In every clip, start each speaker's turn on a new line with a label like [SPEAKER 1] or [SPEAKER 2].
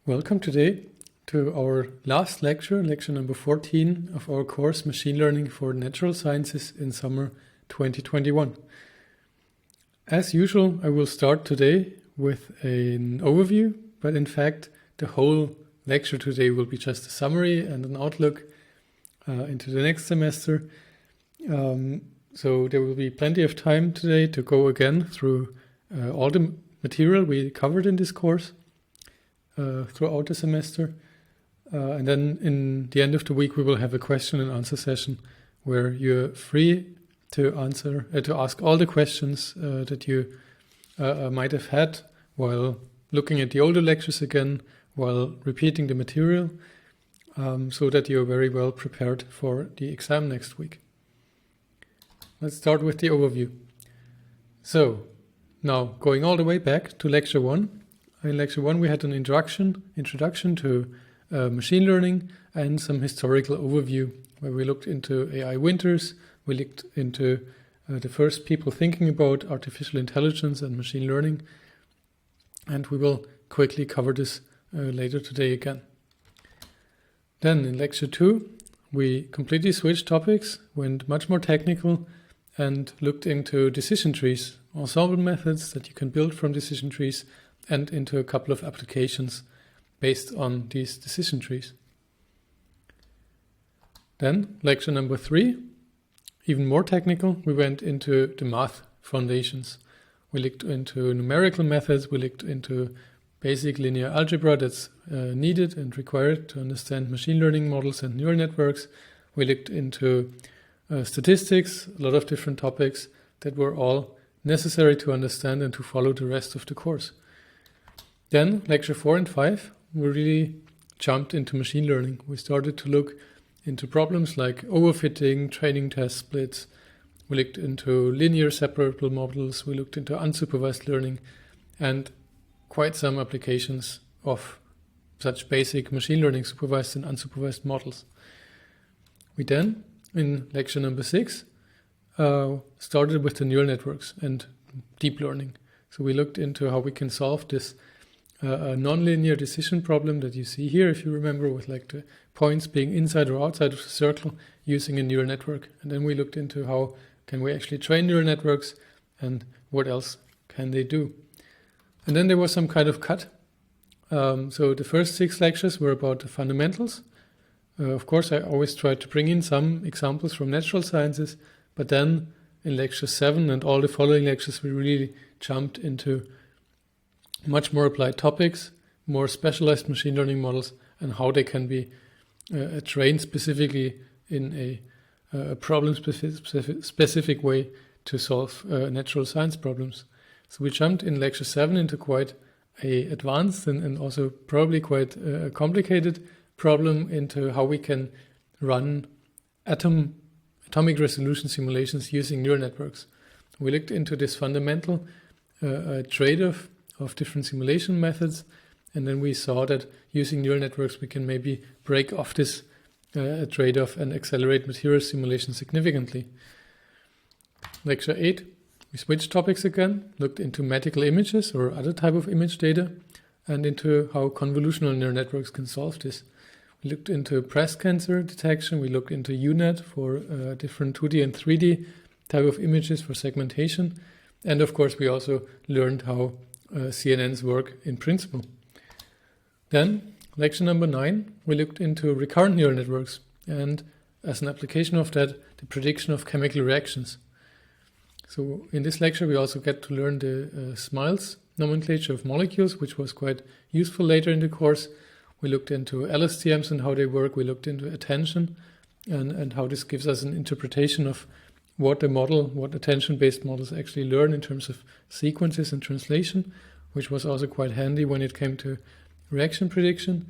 [SPEAKER 1] Welcome today to our last lecture, lecture number 14 of our course Machine Learning for Natural Sciences in summer 2021. As usual, I will start today with an overview, but in fact the whole lecture today will be just a summary and an outlook into the next semester. So there will be plenty of time today to go again through all the material we covered in this course throughout the semester. And then in the end of the week, we will have a question and answer session where you're free to ask all the questions that you might have had while looking at the older lectures again, while repeating the material, so that you're very well prepared for the exam next week. Let's start with the overview. So now going all the way back to lecture 1. In lecture 1 we had an introduction to machine learning and some historical overview where we looked into AI winters, we looked into the first people thinking about artificial intelligence and machine learning, and we will quickly cover this later today again. Then in lecture 2 we completely switched topics, went much more technical and looked into decision trees, ensemble methods that you can build from decision trees, and into a couple of applications based on these decision trees. Then, lecture number 3, even more technical, we went into the math foundations. We looked into numerical methods, we looked into basic linear algebra that's needed and required to understand machine learning models and neural networks. We looked into statistics, a lot of different topics that were all necessary to understand and to follow the rest of the course. Then, lecture 4 and 5, we really jumped into machine learning. We started to look into problems like overfitting, training test splits. We looked into linear separable models. We looked into unsupervised learning and quite some applications of such basic machine learning supervised and unsupervised models. We then, in lecture number 6, started with the neural networks and deep learning. So we looked into how we can solve this a nonlinear decision problem that you see here, if you remember, with like the points being inside or outside of the circle using a neural network. And then we looked into how can we actually train neural networks and what else can they do. And then there was some kind of cut. So the first 6 lectures were about the fundamentals. Of course, I always try to bring in some examples from natural sciences, but then in lecture 7 and all the following lectures, we really jumped into much more applied topics, more specialized machine learning models, and how they can be trained specifically in a problem-specific way to solve natural science problems. So we jumped in lecture 7 into quite a advanced and also probably quite a complicated problem into how we can run atomic resolution simulations using neural networks. We looked into this fundamental trade-off of different simulation methods, and then we saw that using neural networks we can maybe break off this trade-off and accelerate material simulation significantly. Lecture 8, we switched topics again, looked into medical images or other type of image data, and into how convolutional neural networks can solve this. We looked into breast cancer detection, we looked into UNet for different 2D and 3D type of images for segmentation, and of course we also learned how CNNs work in principle. Then, lecture number 9, we looked into recurrent neural networks and as an application of that, the prediction of chemical reactions. So in this lecture we also get to learn the SMILES nomenclature of molecules, which was quite useful later in the course. We looked into LSTMs and how they work. We looked into attention and how this gives us an interpretation of what attention-based models actually learn in terms of sequences and translation, which was also quite handy when it came to reaction prediction.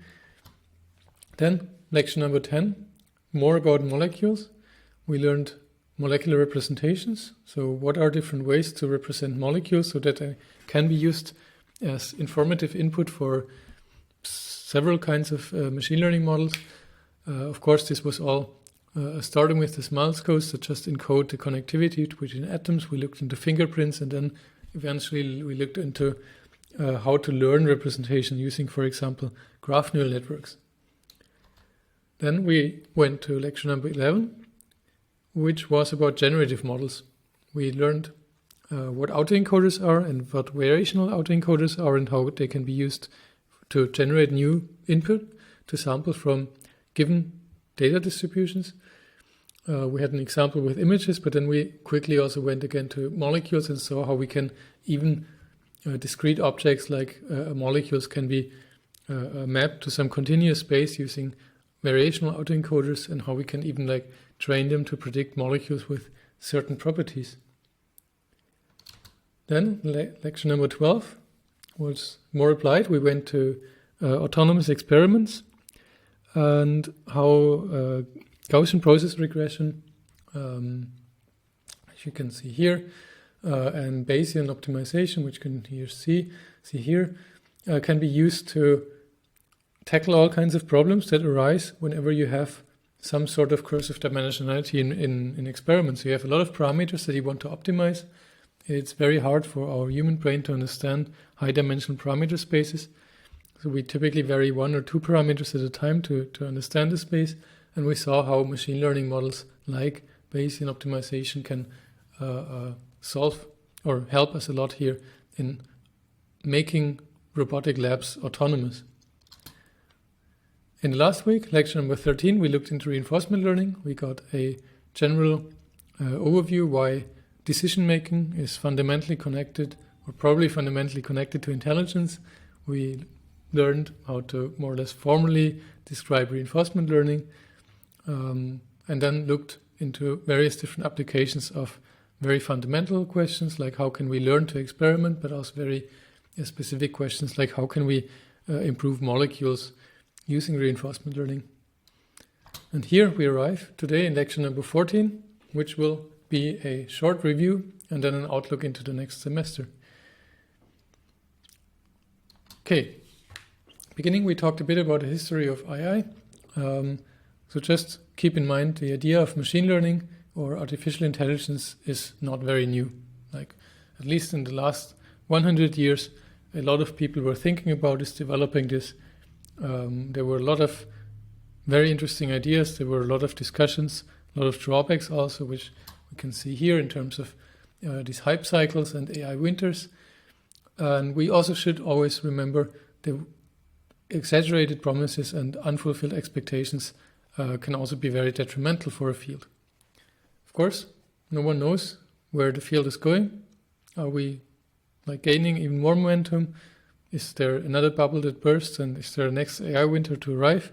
[SPEAKER 1] Then, lecture number 10, more about molecules. We learned molecular representations. So what are different ways to represent molecules so that they can be used as informative input for several kinds of machine learning models. Of course, this was all starting with the SMILES codes that just encode the connectivity between atoms. We looked into fingerprints, and then eventually we looked into how to learn representation using, for example, graph neural networks. Then we went to lecture number 11, which was about generative models. We learned what autoencoders are and what variational autoencoders are and how they can be used to generate new input to samples from given data distributions. We had an example with images, but then we quickly also went again to molecules and saw how we can even discrete objects like molecules can be mapped to some continuous space using variational autoencoders, and how we can even like train them to predict molecules with certain properties. Then lecture number 12 was more applied. We went to autonomous experiments and how Gaussian process regression, as you can see here, and Bayesian optimization, which you can here see here, can be used to tackle all kinds of problems that arise whenever you have some sort of cursive dimensionality in experiments. You have a lot of parameters that you want to optimize. It's very hard for our human brain to understand high-dimensional parameter spaces. So we typically vary 1 or 2 parameters at a time to understand the space. And we saw how machine learning models like Bayesian optimization can solve or help us a lot here in making robotic labs autonomous. In the last week, lecture number 13, we looked into reinforcement learning. We got a general overview why decision-making is fundamentally connected, or probably fundamentally connected, to intelligence. We learned how to more or less formally describe reinforcement learning, and then looked into various different applications of very fundamental questions, like how can we learn to experiment, but also very specific questions like how can we improve molecules using reinforcement learning. And here we arrive today in lecture number 14, which will be a short review and then an outlook into the next semester. Okay, beginning we talked a bit about the history of AI. So just keep in mind the idea of machine learning or artificial intelligence is not very new. Like at least in the last 100 years, a lot of people were thinking about this, developing this. There were a lot of very interesting ideas. There were a lot of discussions, a lot of drawbacks also, which we can see here in terms of these hype cycles and AI winters. And we also should always remember the exaggerated promises and unfulfilled expectations can also be very detrimental for a field. Of course, no one knows where the field is going. Are we like gaining even more momentum? Is there another bubble that bursts, and is there a next AI winter to arrive?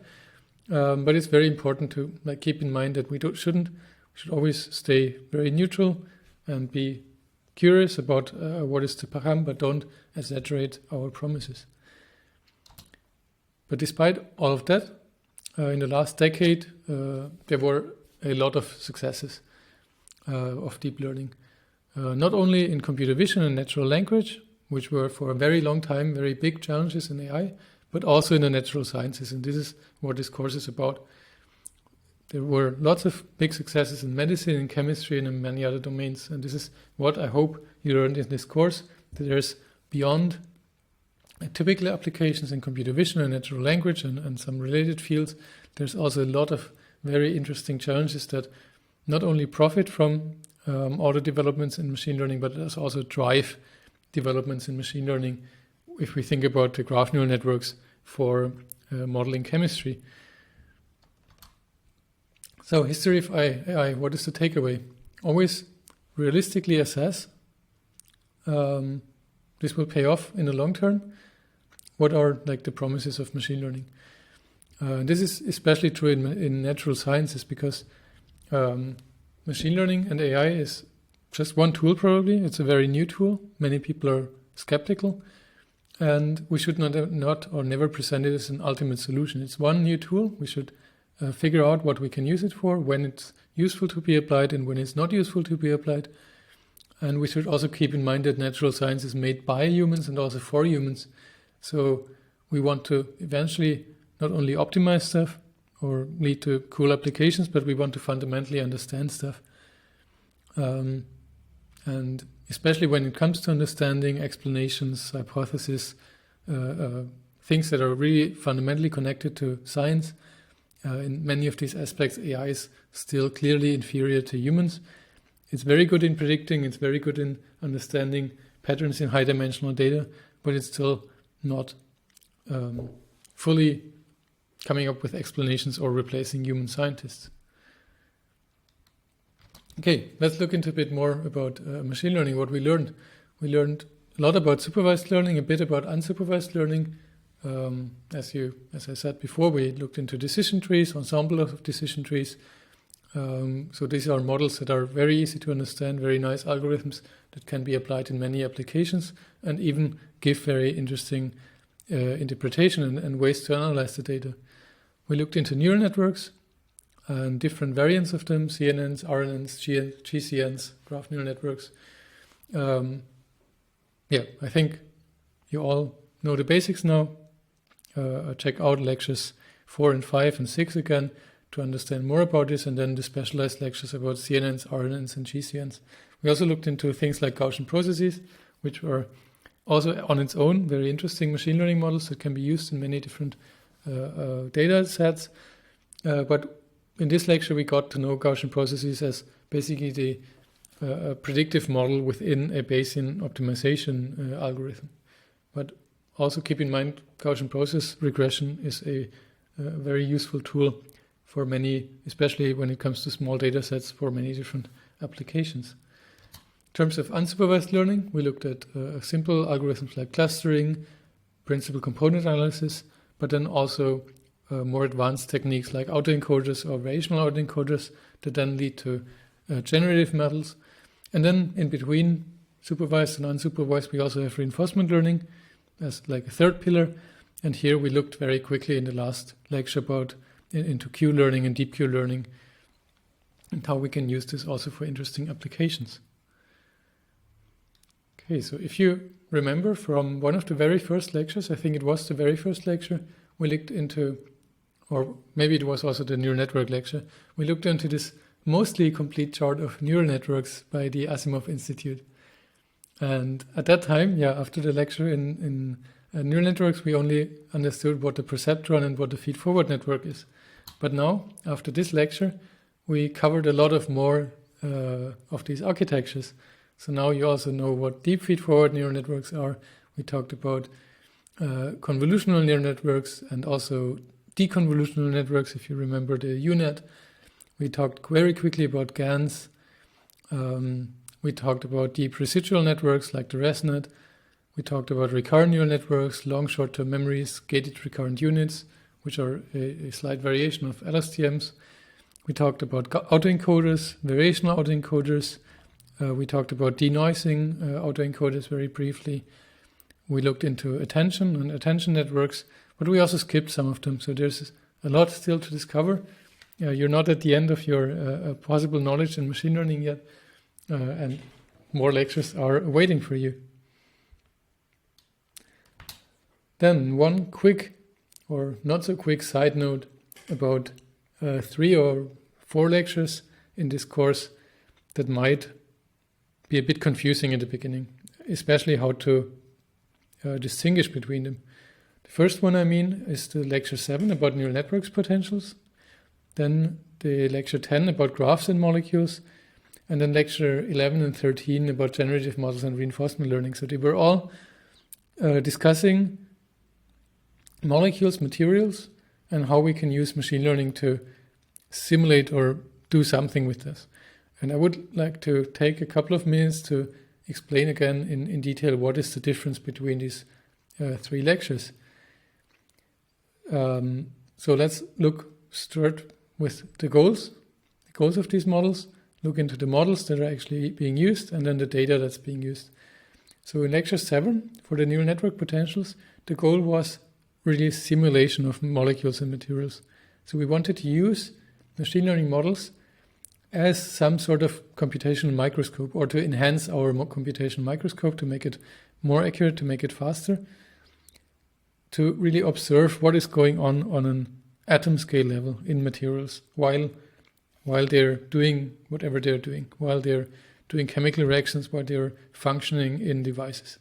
[SPEAKER 1] But it's very important to like keep in mind that we should always stay very neutral and be curious about what is to come, but don't exaggerate our promises. But despite all of that, in the last decade, there were a lot of successes of deep learning. Not only in computer vision and natural language, which were for a very long time very big challenges in AI, but also in the natural sciences. And this is what this course is about. There were lots of big successes in medicine, in chemistry, and in many other domains. And this is what I hope you learned in this course, that there's beyond typical applications in computer vision and natural language and some related fields, there's also a lot of very interesting challenges that not only profit from all the developments in machine learning, but also drive developments in machine learning if we think about the graph neural networks for modeling chemistry. So history of AI, what is the takeaway? Always realistically assess, this will pay off in the long term. What are like the promises of machine learning? This is especially true in natural sciences because machine learning and AI is just one tool probably. It's a very new tool. Many people are skeptical. And we should not or never present it as an ultimate solution. It's one new tool. We should figure out what we can use it for, when it's useful to be applied and when it's not useful to be applied. And we should also keep in mind that natural science is made by humans and also for humans. So we want to eventually not only optimize stuff or lead to cool applications, but we want to fundamentally understand stuff. And And especially when it comes to understanding explanations, hypotheses, things that are really fundamentally connected to science, in many of these aspects, AI is still clearly inferior to humans. It's very good in predicting, it's very good in understanding patterns in high-dimensional data, but it's still not fully coming up with explanations or replacing human scientists. Okay, let's look into a bit more about machine learning, what we learned. We learned a lot about supervised learning, a bit about unsupervised learning. As I said before, we looked into decision trees, ensemble of decision trees. So these are models that are very easy to understand, very nice algorithms that can be applied in many applications and even give very interesting interpretation and ways to analyze the data. We looked into neural networks and different variants of them, CNNs, RNNs, GCNs, graph neural networks. I think you all know the basics now. Check out lectures 4 and 5 and 6 again to understand more about this, and then the specialized lectures about CNNs, RNNs, and GCNs. We also looked into things like Gaussian processes, which were also on its own very interesting machine learning models that can be used in many different data sets. But in this lecture, we got to know Gaussian processes as basically the predictive model within a Bayesian optimization algorithm. But also keep in mind, Gaussian process regression is a very useful tool for many, especially when it comes to small data sets, for many different applications. In terms of unsupervised learning, we looked at simple algorithms like clustering, principal component analysis, but then also more advanced techniques like autoencoders or variational autoencoders that then lead to generative models. And then in between supervised and unsupervised, we also have reinforcement learning as like a third pillar. And here we looked very quickly in the last lecture about into Q learning and deep Q learning and how we can use this also for interesting applications. Okay, so if you remember from one of the very first lectures, I think it was the very first lecture, we looked into, or maybe it was also the neural network lecture, we looked into this mostly complete chart of neural networks by the Asimov Institute. And at that time, after the lecture in neural networks, we only understood what the perceptron and what the feed-forward network is. But now, after this lecture, we covered a lot of more of these architectures. So now you also know what deep feed-forward neural networks are. We talked about convolutional neural networks and also deconvolutional networks, if you remember the UNet. We talked very quickly about GANs. We talked about deep residual networks like the ResNet. We talked about recurrent neural networks, long short-term memories, gated recurrent units, which are a slight variation of LSTMs. We talked about autoencoders, variational autoencoders. We talked about denoising autoencoders very briefly. We looked into attention and attention networks, but we also skipped some of them. So there's a lot still to discover. You're not at the end of your possible knowledge in machine learning yet, and more lectures are waiting for you. Then one quick or not so quick side note about 3 or 4 lectures in this course that might be a bit confusing in the beginning, especially how to distinguish between them. The first one, is the lecture 7 about neural networks potentials, then the lecture 10 about graphs and molecules, and then lecture 11 and 13 about generative models and reinforcement learning. So they were all discussing molecules, materials, and how we can use machine learning to simulate or do something with this. And I would like to take a couple of minutes to explain again in detail what is the difference between these 3 lectures. So let's start with the goals of these models, look into the models that are actually being used, and then the data that's being used. So in lecture 7, for the neural network potentials, the goal was really simulation of molecules and materials. So we wanted to use machine learning models as some sort of computational microscope, or to enhance our computational microscope, to make it more accurate, to make it faster, to really observe what is going on an atom scale level in materials while they're doing whatever they're doing, while they're doing chemical reactions while they're functioning in devices.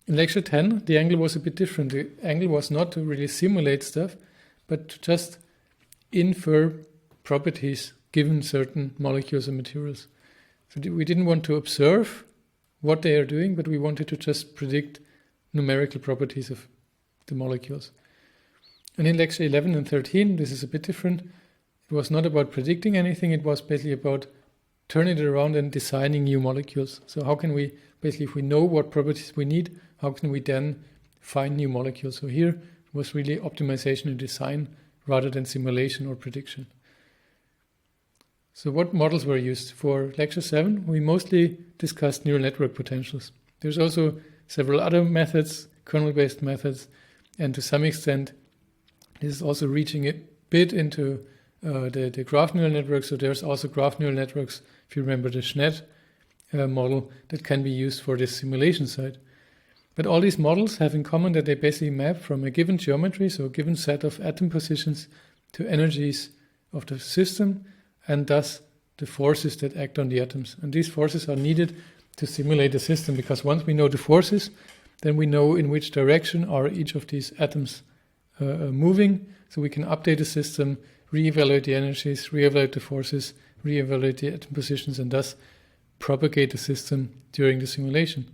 [SPEAKER 1] In lecture 10, the angle was a bit different. The angle was not to really simulate stuff, but to just infer properties given certain molecules and materials. So we didn't want to observe what they are doing, but we wanted to just predict numerical properties of the molecules. And in lecture 11 and 13, this is a bit different. It was not about predicting anything, it was basically about turning it around and designing new molecules. So how can we, basically if we know what properties we need, how can we then find new molecules? So here it was really optimization and design rather than simulation or prediction. So what models were used? For lecture 7, we mostly discussed neural network potentials. There's also several other methods, kernel-based methods, and to some extent this is also reaching a bit into the graph neural networks. So there's also graph neural networks, if you remember the Schnedt model, that can be used for this simulation side. But all these models have in common that they basically map from a given geometry, so a given set of atom positions, to energies of the system, and thus the forces that act on the atoms. And these forces are needed to simulate the system, because once we know the forces, then we know in which direction are each of these atoms moving, so we can update the system, reevaluate the energies, reevaluate the forces, reevaluate the atom positions, and thus propagate the system during the simulation.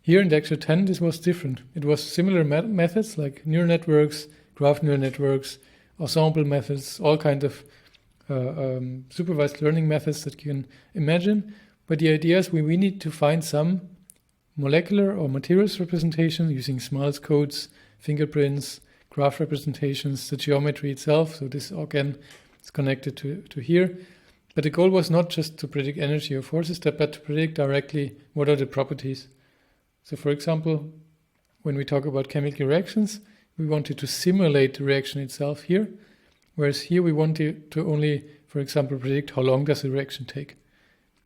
[SPEAKER 1] Here in lecture 10, this was different. It was similar methods like neural networks, graph neural networks, ensemble methods, all kinds of supervised learning methods that you can imagine. But the idea is we need to find some molecular or materials representation using Smiles codes, fingerprints, graph representations, the geometry itself. So this again is connected to here. But the goal was not just to predict energy or forces, but to predict directly what are the properties. So for example, when we talk about chemical reactions, we wanted to simulate the reaction itself here, whereas here we wanted to only, for example, predict how long does a reaction take,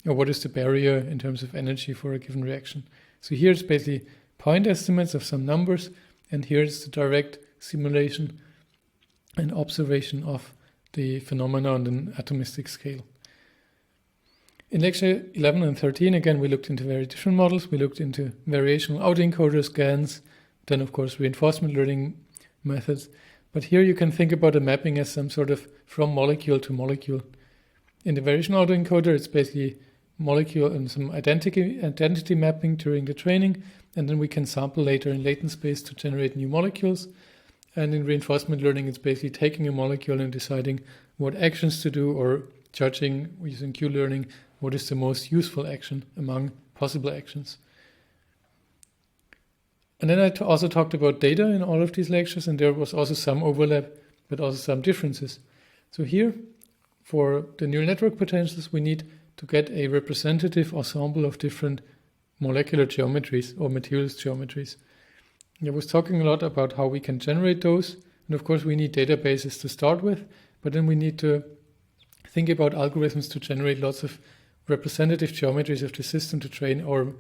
[SPEAKER 1] or what is the barrier in terms of energy for a given reaction. So here it's basically point estimates of some numbers, and here it's the direct simulation and observation of the phenomena on an atomistic scale. In lecture 11 and 13, again, we looked into very different models. We looked into variational autoencoder scans, then of course reinforcement learning methods. But here you can think about a mapping as some sort of from molecule to molecule. In the variational autoencoder, it's basically molecule and some identity mapping during the training, and then we can sample later in latent space to generate new molecules. And in reinforcement learning, it's basically taking a molecule and deciding what actions to do, or judging using Q-learning what is the most useful action among possible actions. And then I also talked about data in all of these lectures, and there was also some overlap, but also some differences. So here, for the neural network potentials, we need to get a representative ensemble of different molecular geometries or materials geometries. I was talking a lot about how we can generate those, and of course we need databases to start with, but then we need to think about algorithms to generate lots of representative geometries of the system to train our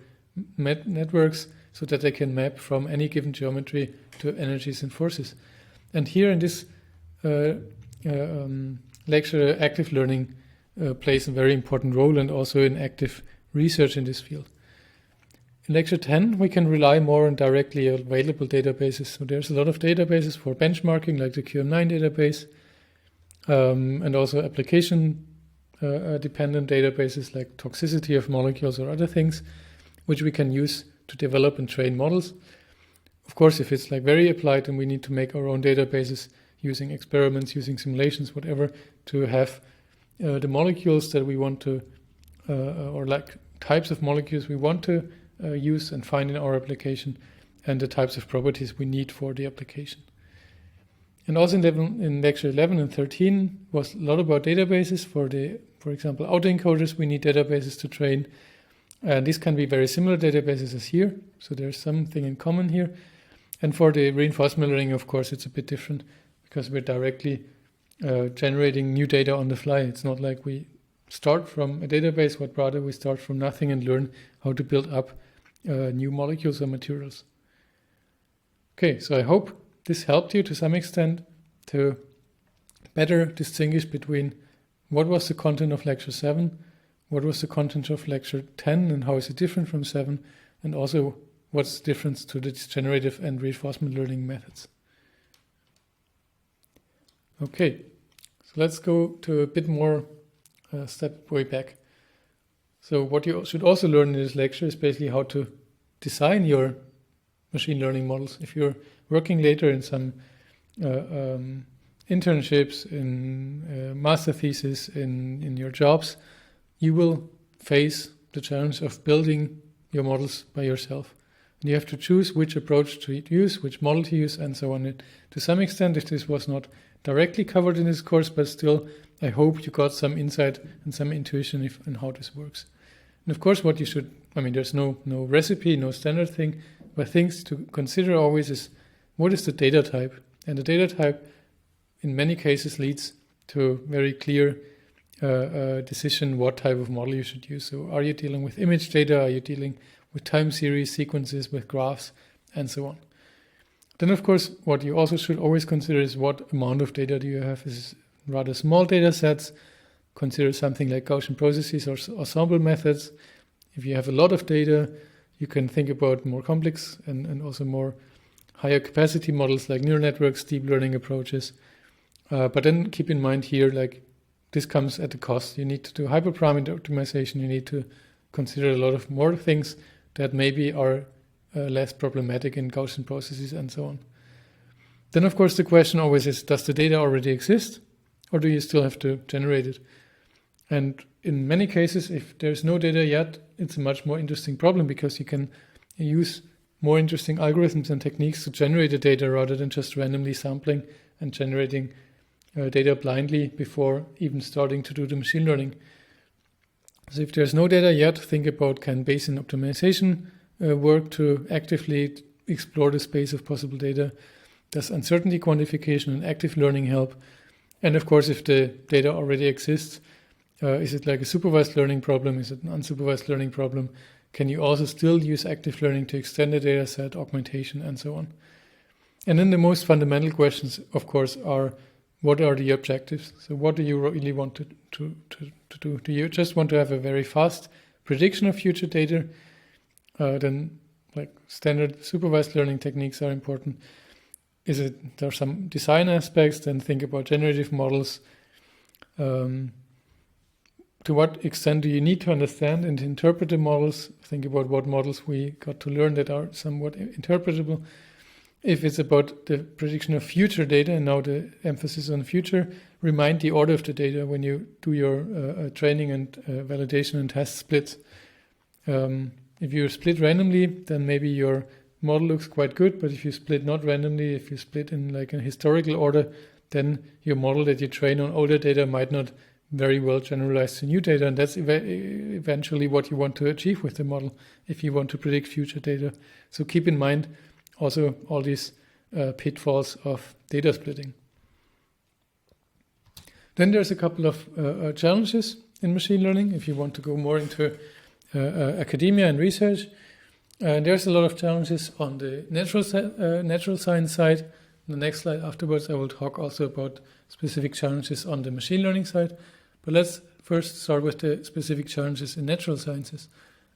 [SPEAKER 1] networks so that they can map from any given geometry to energies and forces. And here in this lecture, active learning plays a very important role, and also in active research in this field. In lecture 10, we can rely more on directly available databases. So there's a lot of databases for benchmarking, like the QM9 database, and also application dependent databases like toxicity of molecules or other things, which we can use to develop and train models. Of course, if it's like very applied, then we need to make our own databases using experiments, using simulations, whatever, to have the molecules that we want to, or like types of molecules we want to use and find in our application, and the types of properties we need for the application. And also in lecture 11 and 13 was a lot about databases. For example, autoencoders, we need databases to train. And these can be very similar databases as here, so there's something in common here. And for the reinforcement learning, of course, it's a bit different, because we're directly generating new data on the fly. It's not like we start from a database, but rather we start from nothing and learn how to build up new molecules or materials. Okay, so I hope this helped you to some extent to better distinguish between what was the content of lecture 7, what was the content of lecture 10 and how is it different from 7, and also what's the difference to the generative and reinforcement learning methods. Okay, so let's go to a bit more step way back. So what you should also learn in this lecture is basically how to design your machine learning models. If you're working later in some internships, in master thesis, in your jobs, you will face the challenge of building your models by yourself. And you have to choose which approach to use, which model to use, and so on. And to some extent, if this was not directly covered in this course, but still, I hope you got some insight and some intuition in how this works. And of course, what you should, there's no recipe, no standard thing, but things to consider always is, what is the data type? And the data type, in many cases, leads to very clear decision what type of model you should use. So are you dealing with image data? Are you dealing with time series, sequences, with graphs, and so on? Then, of course, what you also should always consider is what amount of data do you have. Is rather small data sets. Consider something like Gaussian processes or ensemble methods. If you have a lot of data, you can think about more complex and also more higher capacity models like neural networks, deep learning approaches. But then keep in mind here, like, this comes at a cost. You need to do hyperparameter optimization. You need to consider a lot of more things that maybe are less problematic in Gaussian processes and so on. Then, of course, the question always is, does the data already exist, or do you still have to generate it? And in many cases, if there's no data yet, it's a much more interesting problem, because you can use more interesting algorithms and techniques to generate the data rather than just randomly sampling and generating data blindly before even starting to do the machine learning. So if there's no data yet, think about, can Bayesian optimization work to actively explore the space of possible data? Does uncertainty quantification and active learning help? And of course, if the data already exists, is it like a supervised learning problem? Is it an unsupervised learning problem? Can you also still use active learning to extend the data set, augmentation, and so on? And then the most fundamental questions, of course, are, what are the objectives? So what do you really want to do? Do you just want to have a very fast prediction of future data? Then, like, standard supervised learning techniques are important. There are some design aspects? Then think about generative models. To what extent do you need to understand and interpret the models? Think about what models we got to learn that are somewhat interpretable. If it's about the prediction of future data, and now the emphasis on future, remind the order of the data when you do your training and validation and test splits. If you split randomly, then maybe your model looks quite good, but if you split not randomly, if you split in like a historical order, then your model that you train on older data might not very well generalize to new data, and that's eventually what you want to achieve with the model if you want to predict future data. So keep in mind also all these pitfalls of data splitting. Then there's a couple of challenges in machine learning if you want to go more into academia and research. There's a lot of challenges on the natural science side. On the next slide afterwards, I will talk also about specific challenges on the machine learning side. But let's first start with the specific challenges in natural sciences.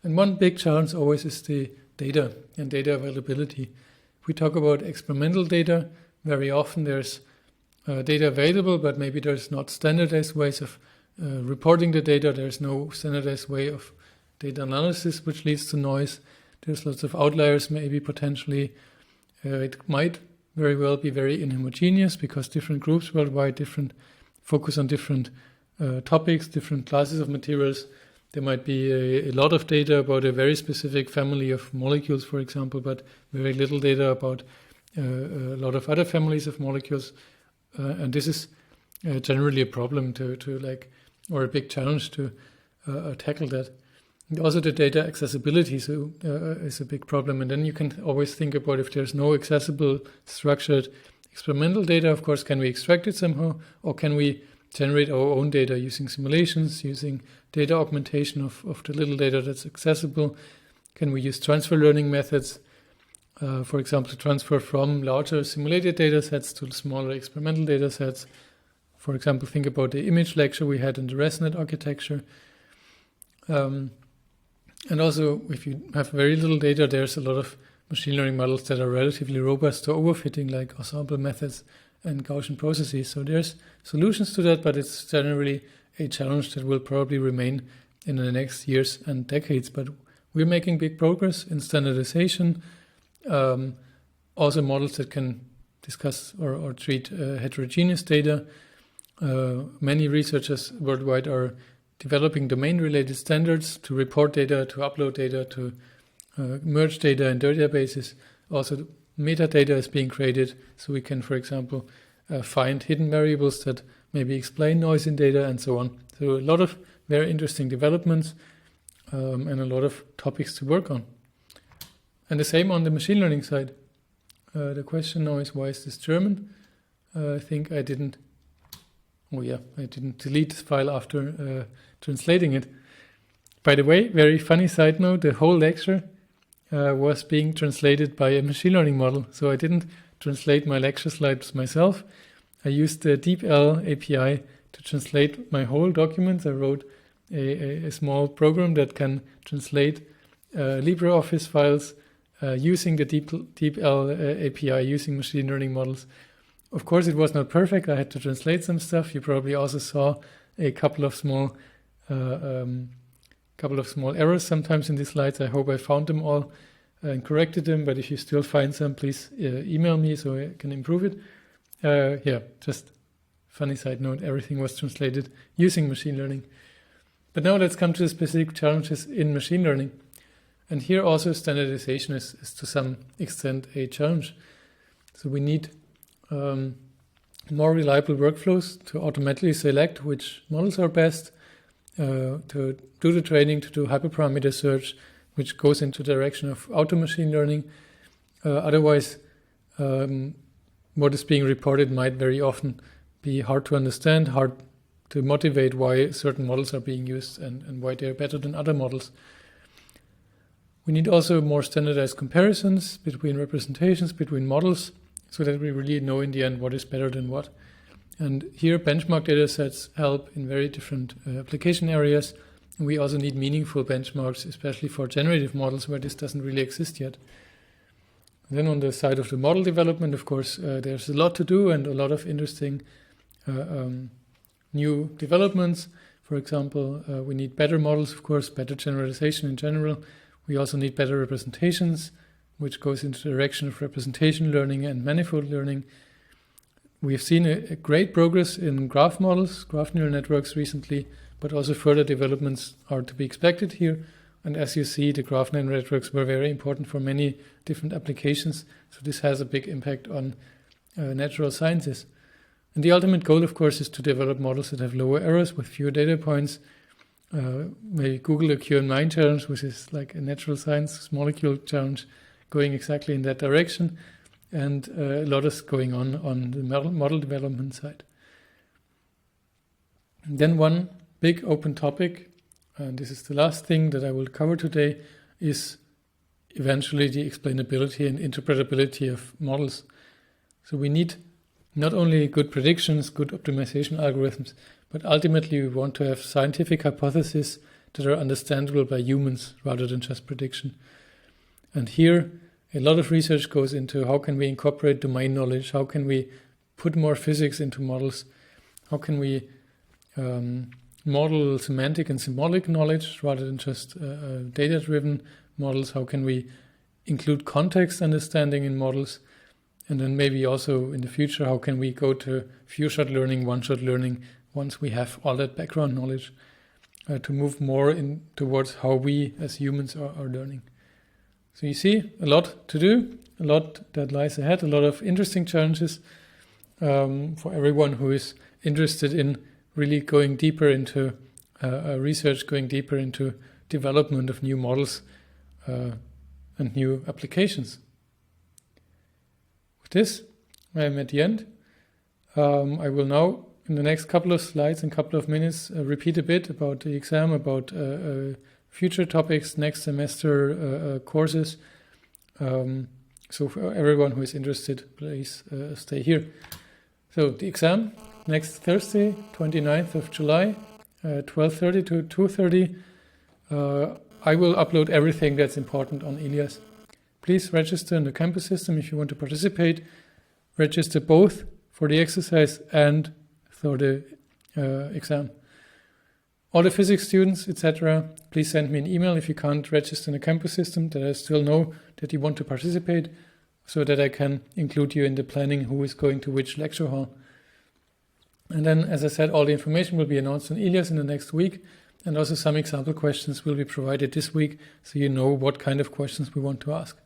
[SPEAKER 1] And one big challenge always is the data and data availability. If we talk about experimental data, very often there's data available, but maybe there's not standardized ways of reporting the data. There's no standardized way of data analysis, which leads to noise. There's lots of outliers, maybe potentially. It might very well be very inhomogeneous because different groups worldwide focus on different topics, different classes of materials. There might be a lot of data about a very specific family of molecules, for example, but very little data about a lot of other families of molecules. And this is generally a problem or a big challenge to tackle that. And also the data accessibility is a big problem. And then you can always think about, if there's no accessible, structured experimental data, of course, can we extract it somehow? Or can we generate our own data using simulations, using data augmentation of the little data that's accessible? Can we use transfer learning methods, for example, to transfer from larger simulated data sets to smaller experimental data sets? For example, think about the image lecture we had in the ResNet architecture. And also, if you have very little data, there's a lot of machine learning models that are relatively robust to overfitting, like ensemble methods and Gaussian processes. So there's solutions to that, but it's generally a challenge that will probably remain in the next years and decades. But we're making big progress in standardization. Also models that can discuss or treat heterogeneous data. Many researchers worldwide are developing domain-related standards to report data, to upload data, to merge data in databases. Also, metadata is being created, so we can, for example, find hidden variables that maybe explain noise in data and so on. So a lot of very interesting developments and a lot of topics to work on. And the same on the machine learning side. The question now is, why is this German? I think I didn't delete this file after translating it. By the way, very funny side note, the whole lecture was being translated by a machine learning model. So I didn't translate my lecture slides myself. I used the DeepL API to translate my whole documents. I wrote a small program that can translate LibreOffice files using the DeepL API, using machine learning models. Of course, it was not perfect. I had to translate some stuff. You probably also saw a couple of small errors sometimes in these slides. I hope I found them all and corrected them. But if you still find some, please email me so I can improve it. Just funny side note, everything was translated using machine learning. But now let's come to the specific challenges in machine learning. And here also standardization is to some extent a challenge. So we need more reliable workflows to automatically select which models are best, to do the training, to do hyperparameter search, which goes into the direction of auto machine learning. Otherwise, what is being reported might very often be hard to understand, hard to motivate why certain models are being used and why they're better than other models. We need also more standardized comparisons between representations, between models, so that we really know in the end what is better than what. And here benchmark data sets help in very different application areas. And we also need meaningful benchmarks, especially for generative models where this doesn't really exist yet. And then on the side of the model development, of course, there's a lot to do and a lot of interesting new developments. For example, we need better models, of course, better generalization in general. We also need better representations, which goes into the direction of representation learning and manifold learning. We've seen a great progress in graph models, graph neural networks recently, but also further developments are to be expected here. And as you see, the graph neural networks were very important for many different applications. So this has a big impact on natural sciences. And the ultimate goal, of course, is to develop models that have lower errors with fewer data points. Maybe Google the QM9 challenge, which is like a natural science molecule challenge, going exactly in that direction. And a lot is going on the model development side. And then one big open topic, and this is the last thing that I will cover today, is eventually the explainability and interpretability of models. So we need not only good predictions, good optimization algorithms, but ultimately we want to have scientific hypotheses that are understandable by humans rather than just prediction. And here a lot of research goes into how can we incorporate domain knowledge, how can we put more physics into models, how can we model semantic and symbolic knowledge rather than just data-driven models, how can we include context understanding in models, and then maybe also in the future, how can we go to few-shot learning, one-shot learning, once we have all that background knowledge to move more in towards how we as humans are learning. So you see, a lot to do, a lot that lies ahead, a lot of interesting challenges for everyone who is interested in really going deeper into research, going deeper into development of new models and new applications. With this, I am at the end. I will now, in the next couple of slides and couple of minutes, repeat a bit about the exam, about future topics, next semester courses. So for everyone who is interested, please stay here. So the exam, next Thursday, 29th of July, 12:30 to 2:30. I will upload everything that's important on Elias. Please register in the campus system if you want to participate. Register both for the exercise and for the exam. All the physics students, etc., please send me an email if you can't register in the campus system, that I still know that you want to participate, so that I can include you in the planning who is going to which lecture hall. And then, as I said, all the information will be announced on Elias in the next week, and also some example questions will be provided this week, so you know what kind of questions we want to ask.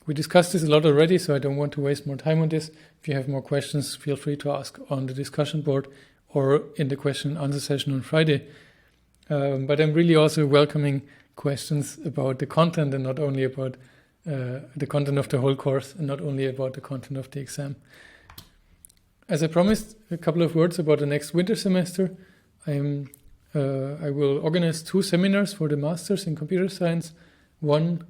[SPEAKER 1] We discussed this a lot already, so I don't want to waste more time on this. If you have more questions, feel free to ask on the discussion board or in the question and answer session on Friday. But I'm really also welcoming questions about the content and not only about the content of the whole course and not only about the content of the exam. As I promised, a couple of words about the next winter semester. I will organize 2 seminars for the Masters in Computer Science. One,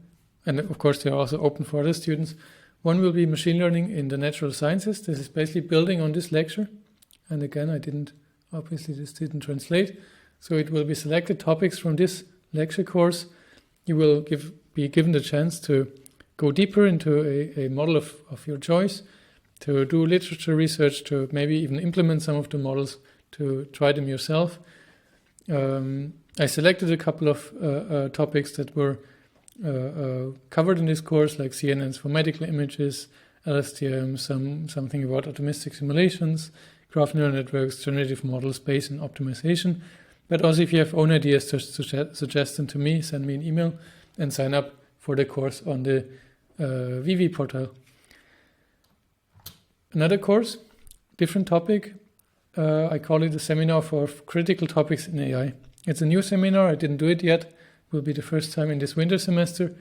[SPEAKER 1] and of course they are also open for other students. One will be machine learning in the natural sciences. This is basically building on this lecture. And again, this didn't translate. So it will be selected topics from this lecture course. You will be given the chance to go deeper into a model of your choice, to do literature research, to maybe even implement some of the models, to try them yourself. I selected a couple of topics that were covered in this course, like CNNs for medical images, LSTM, something about atomistic simulations, graph neural networks, generative models, Bayes and optimization. But also if you have own ideas, just suggest them to me, send me an email, and sign up for the course on the VV portal. Another course, different topic, I call it a seminar for critical topics in AI. It's a new seminar, I didn't do it yet, it will be the first time in this winter semester,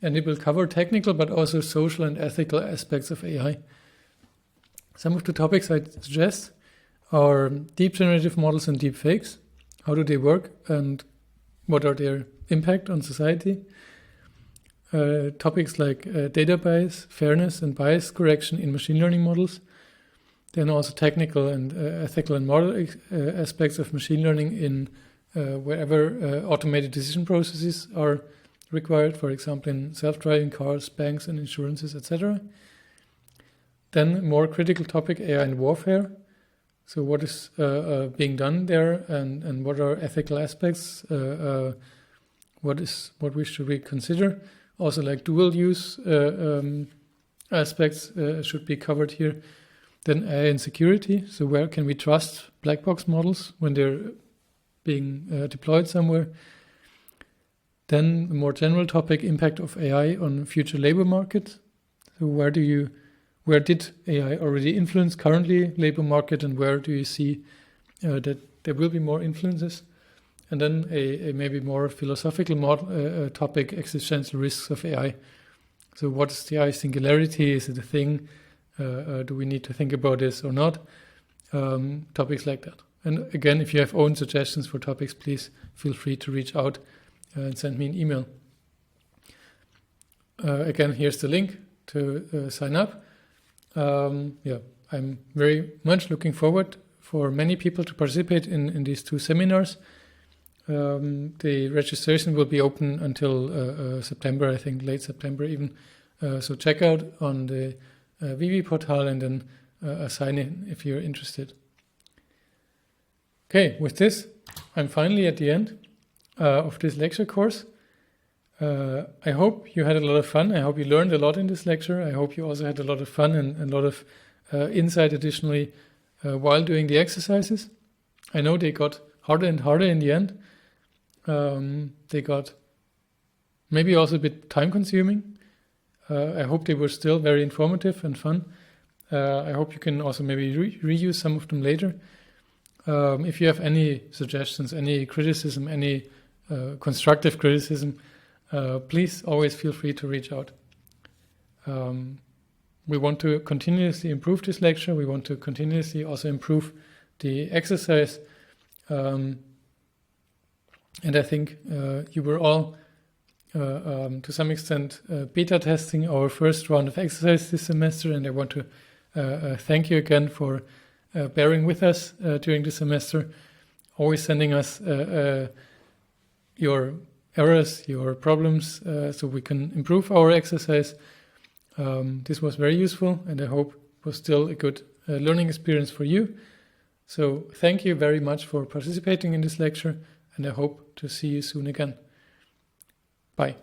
[SPEAKER 1] and it will cover technical but also social and ethical aspects of AI. Some of the topics I suggest are deep generative models and deep fakes. How do they work and what are their impact on society? Topics like data bias, fairness and bias correction in machine learning models. Then also technical and ethical and moral aspects of machine learning in wherever automated decision processes are required, for example in self-driving cars, banks and insurances, etc. Then more critical topic, AI and warfare. So what is being done there and what are ethical aspects? What should we consider? Also like dual use aspects should be covered here. Then AI and security. So where can we trust black box models when they're being deployed somewhere? Then a more general topic, impact of AI on future labor market. So where did AI already influence currently labor market, and where do you see that there will be more influences? And then a maybe more philosophical topic, existential risks of AI. So what is the AI singularity? Is it a thing? Do we need to think about this or not? Topics like that. And again, if you have own suggestions for topics, please feel free to reach out and send me an email. Again, here's the link to sign up. I'm very much looking forward for many people to participate in these 2 seminars. The registration will be open until September, I think, late September even. So check out on the VV portal and then sign in if you're interested. Okay, with this, I'm finally at the end of this lecture course. I hope you had a lot of fun. I hope you learned a lot in this lecture. I hope you also had a lot of fun and a lot of insight additionally while doing the exercises. I know they got harder and harder in the end. They got maybe also a bit time consuming. I hope they were still very informative and fun. I hope you can also maybe reuse some of them later. If you have any suggestions, any criticism, any constructive criticism, please always feel free to reach out. We want to continuously improve this lecture. We want to continuously also improve the exercise. And I think you were all, to some extent, beta testing our first round of exercise this semester. And I want to thank you again for bearing with us during the semester, always sending us your errors, your problems, so we can improve our exercise. This was very useful, and I hope it was still a good learning experience for you. So thank you very much for participating in this lecture, and I hope to see you soon again. Bye.